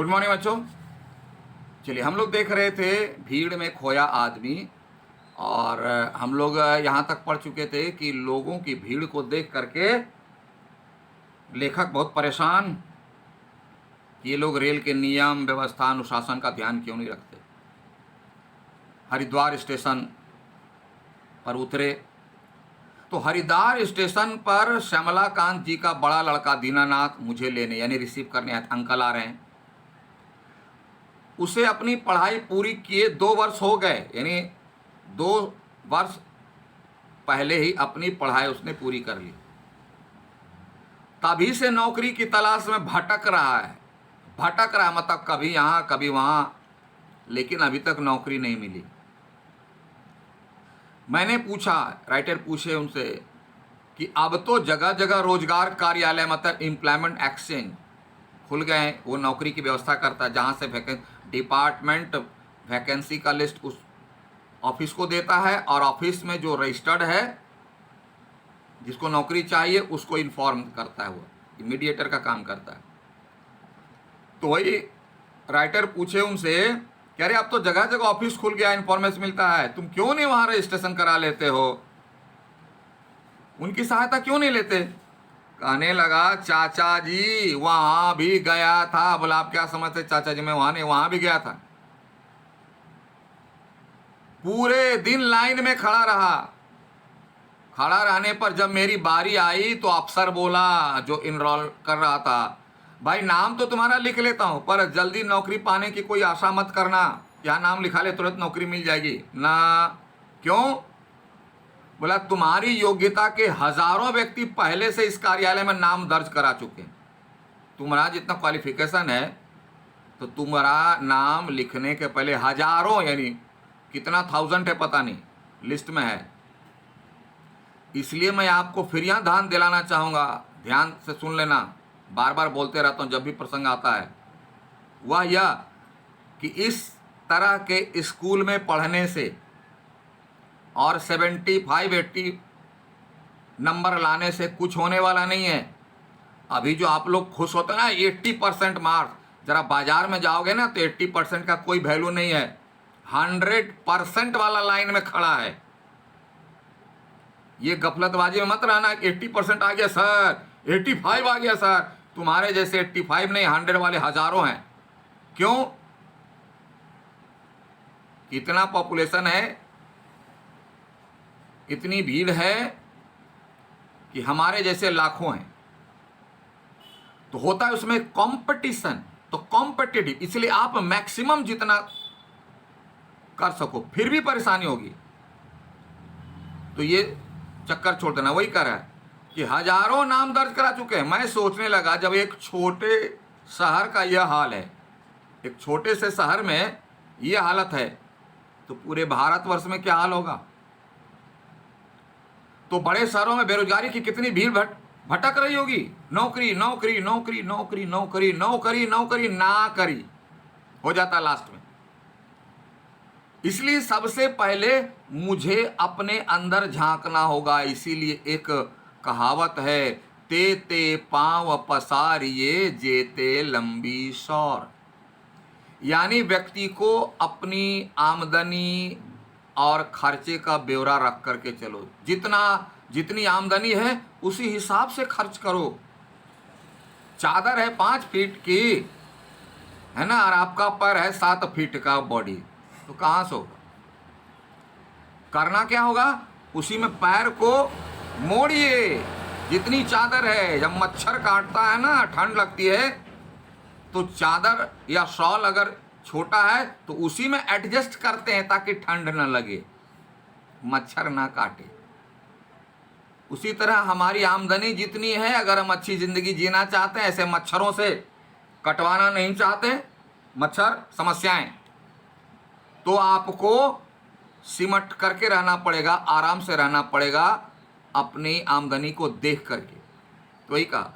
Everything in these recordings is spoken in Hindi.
गुड मॉर्निंग बच्चों। चलिए, हम लोग देख रहे थे भीड़ में खोया आदमी, और हम लोग यहाँ तक पढ़ चुके थे कि लोगों की भीड़ को देख करके लेखक बहुत परेशान, ये लोग रेल के नियम व्यवस्था अनुशासन का ध्यान क्यों नहीं रखते। हरिद्वार स्टेशन पर उतरे तो हरिद्वार स्टेशन पर श्यामलाकांत जी का बड़ा लड़का दीनानाथ मुझे लेने यानी रिसीव करने अंकल आ रहे हैं। उसे अपनी पढ़ाई पूरी किए 2 वर्ष हो गए, यानी 2 वर्ष पहले ही अपनी पढ़ाई उसने पूरी कर ली। तभी से नौकरी की तलाश में भटक रहा है मतलब कभी यहाँ कभी वहाँ, लेकिन अभी तक नौकरी नहीं मिली। मैंने पूछा, राइटर पूछे उनसे कि अब तो जगह जगह रोजगार कार्यालय मतलब एम्प्लॉयमेंट एक्सचेंज खुल गए हैं, वो नौकरी की व्यवस्था करता है, जहाँ से डिपार्टमेंट वैकेंसी का लिस्ट उस ऑफिस को देता है और ऑफिस में जो रजिस्टर्ड है जिसको नौकरी चाहिए उसको इन्फॉर्म करता है, वो मीडिएटर का काम करता है। तो वही राइटर पूछे उनसे, कह रहे अब तो जगह जगह ऑफिस खुल गया, इन्फॉर्मेशन मिलता है, तुम क्यों नहीं वहां रजिस्ट्रेशन करा लेते हो, उनकी सहायता क्यों नहीं लेते। कहने लगा, चाचा जी वहां भी गया था। बोला, आप क्या समझते चाचा जी, मैं वहां नहीं, वहां भी गया था। पूरे दिन लाइन में खड़ा रहा। खड़ा रहने पर जब मेरी बारी आई तो अफसर बोला जो इनरोल कर रहा था, भाई नाम तो तुम्हारा लिख लेता हूं पर जल्दी नौकरी पाने की कोई आशा मत करना, यहाँ नाम लिखा ले तुरंत नौकरी मिल जाएगी ना। क्यों? बोला, तुम्हारी योग्यता के हजारों व्यक्ति पहले से इस कार्यालय में नाम दर्ज करा चुके हैं। तुम्हारा जितना क्वालिफिकेशन है तो तुम्हारा नाम लिखने के पहले हजारों, यानी कितना 1000 है पता नहीं, लिस्ट में है। इसलिए मैं आपको फिर यहाँ ध्यान दिलाना चाहूँगा, ध्यान से सुन लेना, बार बार बोलते रहता हूँ जब भी प्रसंग आता है। वह यह कि इस तरह के स्कूल में पढ़ने से और 75-80 नंबर लाने से कुछ होने वाला नहीं है। अभी जो आप लोग खुश होते हैं ना 80% मार्क्स, जरा बाजार में जाओगे ना तो 80% का कोई वैल्यू नहीं है, 100% वाला लाइन में खड़ा है। ये गफलतबाजी में मत रहना कि 80% आ गया सर, 85 आ गया सर। तुम्हारे जैसे 85 नहीं, 100 वाले हजारों हैं। क्यों? कितना पॉपुलेशन है, इतनी भीड़ है कि हमारे जैसे लाखों हैं। तो होता है उसमें कंपटीशन, तो कॉम्पिटिटिव, इसलिए आप मैक्सिमम जितना कर सको, फिर भी परेशानी होगी तो ये चक्कर छोड़ देना। वही कर रहा है कि हजारों नाम दर्ज करा चुके हैं। मैं सोचने लगा, जब एक छोटे शहर का यह हाल है, एक छोटे से शहर में यह हालत है, तो पूरे भारतवर्ष में क्या हाल होगा। तो बड़े शहरों में बेरोजगारी की कितनी भीड़ भटक रही होगी। नौकरी नौकरी नौकरी नौकरी नौकरी नौकरी नौकरी ना करी हो जाता लास्ट में। इसलिए सबसे पहले मुझे अपने अंदर झांकना होगा। इसीलिए एक कहावत है, ते ते पांव पसारिए जेते लंबी सौर, यानी व्यक्ति को अपनी आमदनी और खर्चे का ब्यौरा रख करके चलो। जितनी आमदनी है उसी हिसाब से खर्च करो। चादर है 5 फीट की, है ना, और आपका पैर है 7 फीट का बॉडी, तो कहाँ से होगा। करना क्या होगा, उसी में पैर को मोड़िए। जितनी चादर है, जब मच्छर काटता है ना, ठंड लगती है, तो चादर या शॉल अगर छोटा है तो उसी में एडजस्ट करते हैं ताकि ठंड न लगे, मच्छर ना काटे। उसी तरह हमारी आमदनी जितनी है, अगर हम अच्छी जिंदगी जीना चाहते हैं, ऐसे मच्छरों से कटवाना नहीं चाहते, मच्छर समस्याएं, तो आपको सिमट करके रहना पड़ेगा, आराम से रहना पड़ेगा, अपनी आमदनी को देख करके। तो वही कहा,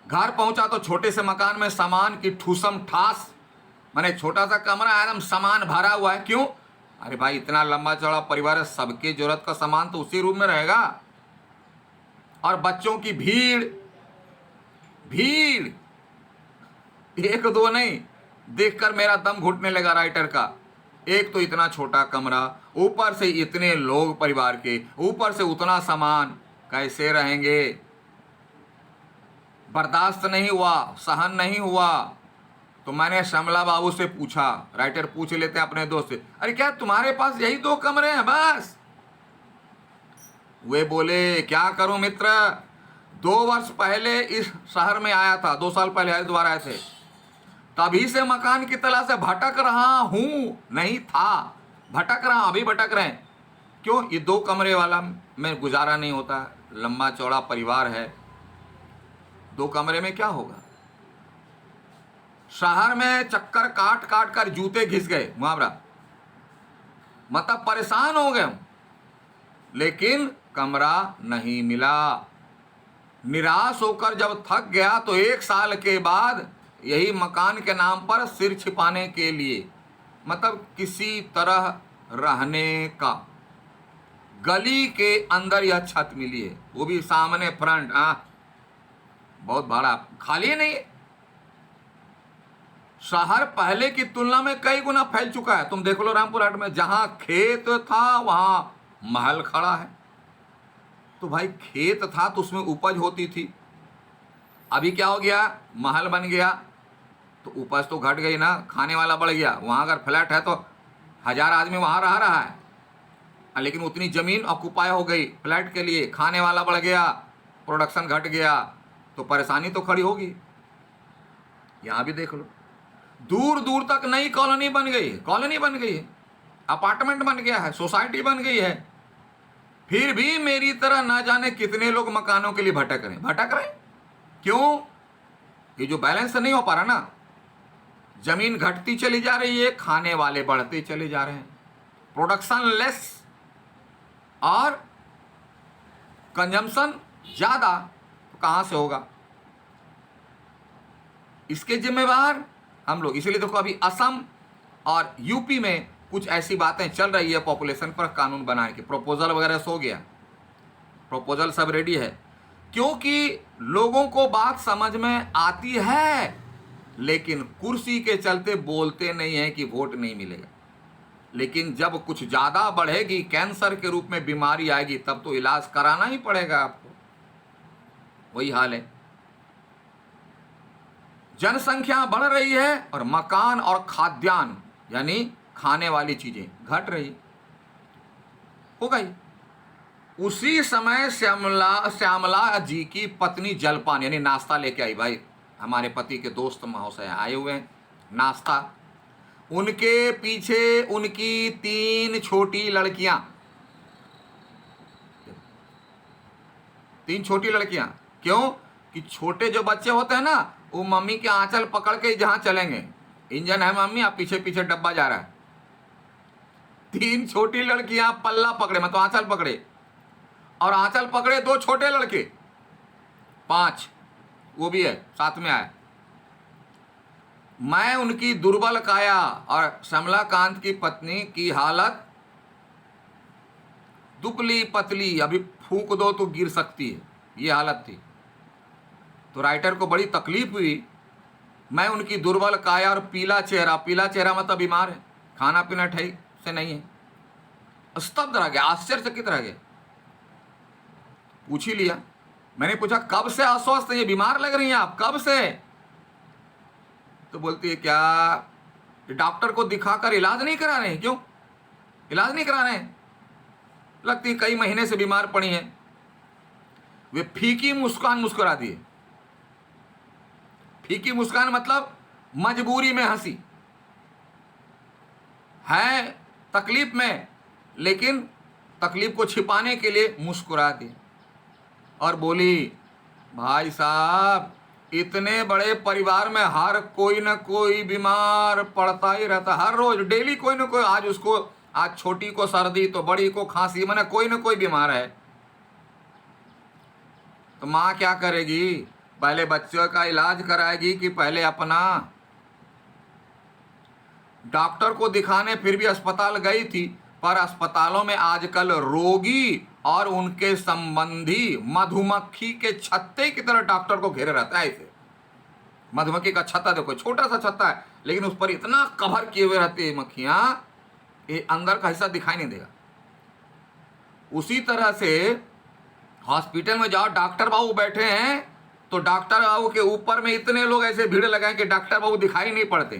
घर पहुंचा तो छोटे से मकान में सामान की ठूसम ठास, माने छोटा सा कमरा है, एकदम सामान भरा हुआ है। क्यों? अरे भाई इतना लंबा चौड़ा परिवार है, सबके जरूरत का सामान तो उसी रूम में रहेगा। और बच्चों की भीड़ भीड़ एक दो नहीं, देखकर मेरा दम घुटने लगा राइटर का। एक तो इतना छोटा कमरा, ऊपर से इतने लोग परिवार के, ऊपर से उतना सामान, कैसे रहेंगे? बर्दाश्त नहीं हुआ, सहन नहीं हुआ। तो मैंने श्यामला बाबू से पूछा, राइटर पूछ लेते हैं अपने दोस्त से, अरे क्या तुम्हारे पास यही 2 कमरे हैं बस? वे बोले, क्या करूं मित्र, 2 वर्ष पहले इस शहर में आया था, 2 साल पहले हरिद्वार आए थे, तभी से मकान की तलाश से भटक रहा हूं। नहीं था, भटक रहा, अभी भटक रहे हैं। क्यों? ये 2 कमरे वाला में गुजारा नहीं होता, लंबा चौड़ा परिवार है, 2 कमरे में क्या होगा? शहर में चक्कर काट काट कर जूते घिस गए, मुहावरा, मतलब परेशान हो गए, लेकिन कमरा नहीं मिला। निराश होकर जब थक गया तो 1 साल के बाद यही मकान के नाम पर सिर छिपाने के लिए, मतलब किसी तरह रहने का, गली के अंदर यह छत मिली है, वो भी सामने फ्रंट, बहुत बड़ा, खाली नहीं है। शहर पहले की तुलना में कई गुना फैल चुका है। तुम देख लो रामपुर हाट में, जहां खेत था वहां महल खड़ा है। तो भाई खेत था तो उसमें उपज होती थी, अभी क्या हो गया? महल बन गया तो उपज तो घट गई ना, खाने वाला बढ़ गया। वहां अगर फ्लैट है तो 1000 आदमी वहां रह रहा है, लेकिन उतनी जमीन ऑक्युपाई हो गई फ्लैट के लिए, खाने वाला बढ़ गया, प्रोडक्शन घट गया, तो परेशानी तो खड़ी होगी। यहां भी देख लो, दूर दूर तक नई कॉलोनी बन गई, कॉलोनी बन गई है, अपार्टमेंट बन गया है, सोसाइटी बन गई है। फिर भी मेरी तरह ना जाने कितने लोग मकानों के लिए भटक रहे। क्यों? ये जो बैलेंस नहीं हो पा रहा ना, जमीन घटती चली जा रही है, खाने वाले बढ़ते चले जा रहे हैं, प्रोडक्शन लेस और कंजम्पशन ज्यादा, तो कहां से होगा? इसके जिम्मेवार हम लोग। इसीलिए देखो अभी असम और यूपी में कुछ ऐसी बातें चल रही है, पॉपुलेशन पर कानून बनाने की, प्रपोजल वगैरह सो गया, प्रपोजल सब रेडी है, क्योंकि लोगों को बात समझ में आती है, लेकिन कुर्सी के चलते बोलते नहीं है कि वोट नहीं मिलेगा। लेकिन जब कुछ ज्यादा बढ़ेगी, कैंसर के रूप में बीमारी आएगी, तब तो इलाज कराना ही पड़ेगा आपको। वही हाल है, जनसंख्या बढ़ रही है और मकान और खाद्यान्न यानी खाने वाली चीजें घट रही होगा ही। उसी समय श्यामला जी की पत्नी जलपान यानी नाश्ता लेके आई। भाई हमारे पति के दोस्त महोदय आए हुए हैं, नाश्ता। उनके पीछे उनकी 3 छोटी लड़कियां, 3 छोटी लड़कियां। क्यों? कि छोटे जो बच्चे होते हैं ना, वो मम्मी के आंचल पकड़ के जहां चलेंगे, इंजन है मम्मी, आप पीछे पीछे डब्बा जा रहा है। 3 छोटी लड़कियां पल्ला पकड़े, मतलब आंचल पकड़े, और आंचल पकड़े 2 छोटे लड़के, 5 वो भी है साथ में आए। मैं उनकी दुर्बल काया और श्यामलाकांत की पत्नी की हालत दुबली पतली, अभी फूंक दो तो गिर सकती है, ये हालत थी। तो राइटर को बड़ी तकलीफ हुई। मैं उनकी दुर्बल काया और पीला चेहरा मतलब बीमार है, खाना पीना ठीक से नहीं है, स्तब्ध रह गया, आश्चर्यचकित रह गया। पूछ ही लिया, मैंने पूछा कब से अस्वस्थ है, ये बीमार लग रही हैं आप, कब से? तो बोलती है क्या डॉक्टर को दिखाकर इलाज नहीं करा रहे हैं? क्यों इलाज नहीं करा रहे हैं? लगती कई महीने से बीमार पड़ी हैं। वे फीकी मुस्कान मुस्कुरा दिए। फीकी मुस्कान मतलब मजबूरी में हंसी है, तकलीफ में, लेकिन तकलीफ को छिपाने के लिए मुस्कुरा दी और बोली, भाई साहब इतने बड़े परिवार में हर कोई ना कोई बीमार पड़ता ही रहता, हर रोज डेली कोई ना कोई, आज छोटी को सर्दी तो बड़ी को खांसी, माने कोई ना कोई बीमार है। तो माँ क्या करेगी? पहले बच्चों का इलाज कराएगी कि पहले अपना? डॉक्टर को दिखाने फिर भी अस्पताल गई थी, पर अस्पतालों में आजकल रोगी और उनके संबंधी मधुमक्खी के छत्ते की तरह डॉक्टर को घेरे रहता है। ऐसे मधुमक्खी का छत्ता देखो, छोटा सा छत्ता है, लेकिन उस पर इतना कवर किए हुए रहती है मक्खियां, ये अंदर का हिस्सा दिखाई नहीं देगा। उसी तरह से हॉस्पिटल में जाओ, डॉक्टर बाबू बैठे हैं, तो डॉक्टर बाबू के ऊपर में इतने लोग ऐसे भीड़ लगाए कि डॉक्टर बाबू दिखाई नहीं पड़ते।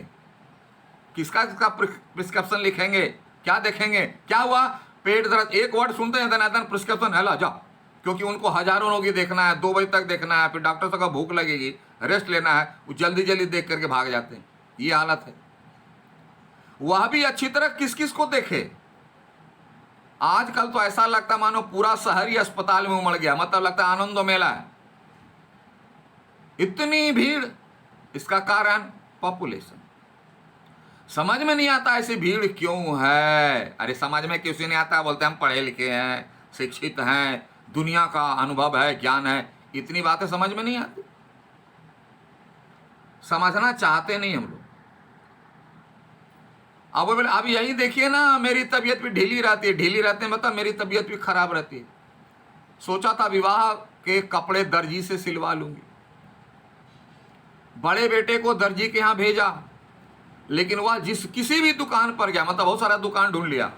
किसका किसका प्रिस्क्रिप्शन लिखेंगे, क्या देखेंगे, क्या हुआ, पेट दर्द, एक वर्ड सुनते हैं धनाधन प्रिस्क्रिप्शन है, ला जाओ, क्योंकि उनको हजारों लोग ही देखना है, 2 बजे तक देखना है, फिर डॉक्टर साहब का भूख लगेगी, रेस्ट लेना है, वो जल्दी जल्दी देख करके भाग जाते हैं। ये हालत है। वह भी अच्छी तरह किस किस को देखे। आजकल तो ऐसा लगता मानो पूरा शहर ही अस्पताल में उमड़ गया, मतलब लगता है आनंद मेला है, इतनी भीड़। इसका कारण पॉपुलेशन। समझ में नहीं आता ऐसी भीड़ क्यों है। अरे समझ में किसी नहीं आता, बोलते हम पढ़े लिखे हैं, शिक्षित हैं, दुनिया का अनुभव है, ज्ञान है, इतनी बातें समझ में नहीं आती। समझना चाहते नहीं हम लोग। अब यही देखिए ना, मेरी तबीयत भी ढीली रहती है, ढीली रहते हैं मतलब मेरी तबीयत भी खराब रहती है। सोचा था विवाह के कपड़े दर्जी से सिलवा लूंगी, बड़े बेटे को दर्जी के यहाँ भेजा, लेकिन वह किसी भी दुकान पर गया, मतलब बहुत सारा दुकान ढूंढ लिया,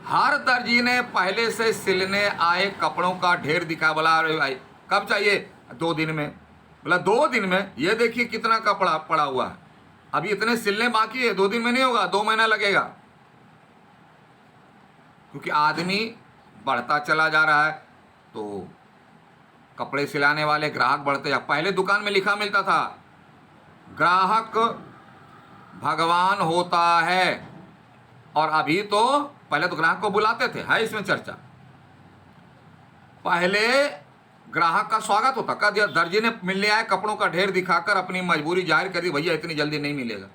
हर दर्जी ने पहले से सिलने आए कपड़ों का ढेर दिखा। बोला अरे भाई कब चाहिए, 2 दिन में। बोला 2 दिन में, ये देखिए कितना कपड़ा पड़ा हुआ है, अभी इतने सिलने बाकी है, 2 दिन में नहीं होगा, 2 महीना लगेगा। क्योंकि आदमी बढ़ता चला जा रहा है, तो कपड़े सिलाने वाले ग्राहक बढ़ते जा। पहले दुकान में लिखा मिलता था, ग्राहक भगवान होता है, और अभी तो पहले तो ग्राहक को बुलाते थे, है इसमें चर्चा। पहले ग्राहक का स्वागत होता, कह दिया दर्जी ने मिलने आए, कपड़ों का ढेर दिखाकर अपनी मजबूरी जाहिर कर दी, भैया इतनी जल्दी नहीं मिलेगा।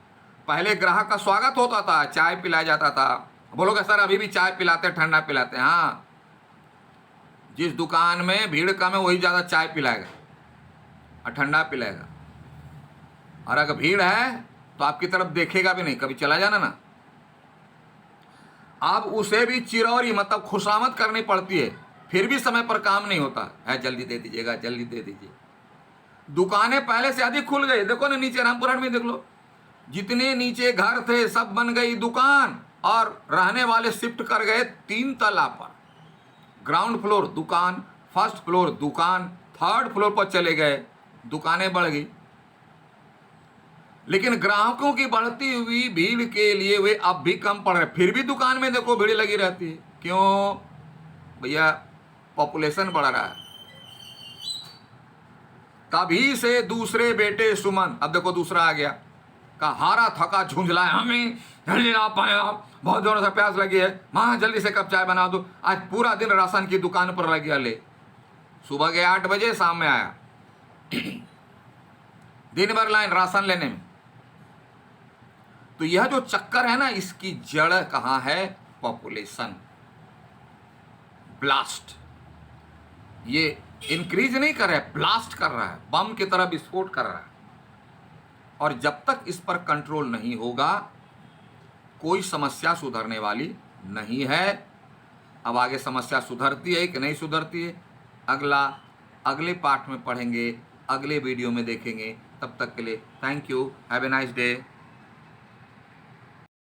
पहले ग्राहक का स्वागत होता था, चाय पिलाया जाता था। बोलोगे सर अभी भी चाय पिलाते, ठंडा पिलाते हैं? हाँ, जिस दुकान में भीड़ कम है वही ज़्यादा चाय पिलाएगा और ठंडा पिलाएगा, और अगर भीड़ है तो आपकी तरफ देखेगा भी नहीं। कभी चला जाना ना, अब उसे भी चिरौरी मतलब खुशामद करनी पड़ती है, फिर भी समय पर काम नहीं होता है, जल्दी दे दीजिएगा, जल्दी दे दीजिए। दुकानें पहले से अधिक खुल गई, देखो ना नीचे रामपुरहाट में देख लो, जितने नीचे घर थे सब बन गई दुकान, और रहने वाले शिफ्ट कर गए 3 तला पर। ग्राउंड फ्लोर दुकान, फर्स्ट फ्लोर दुकान, 3rd फ्लोर पर चले गए, दुकानें बढ़ गई। लेकिन ग्राहकों की बढ़ती हुई भीड़ के लिए वे अब भी कम पड़ रहे, फिर भी दुकान में देखो भीड़ लगी रहती है। क्यों भैया? पॉपुलेशन बढ़ रहा है। तभी से दूसरे बेटे सुमन, अब देखो दूसरा आ गया, का हारा थका झुंझलाया, हमें जल्दी ला पाए आप, बहुत जोरों से प्यास लगी है, माँ जल्दी से कप चाय बना दो। आज पूरा दिन राशन की दुकान पर लग गया, ले सुबह के 8 बजे, शाम में आया, दिन भर लाइन राशन लेने में। तो यह जो चक्कर है ना, इसकी जड़ कहाँ है? Population blast. ये इंक्रीज नहीं कर रहा है, ब्लास्ट कर रहा है, बम की तरह विस्फोट कर रहा है। और जब तक इस पर कंट्रोल नहीं होगा, कोई समस्या सुधरने वाली नहीं है। अब आगे समस्या सुधरती है कि नहीं सुधरती है, अगले पार्ट में पढ़ेंगे, अगले वीडियो में देखेंगे। तब तक के लिए thank you, have a nice day.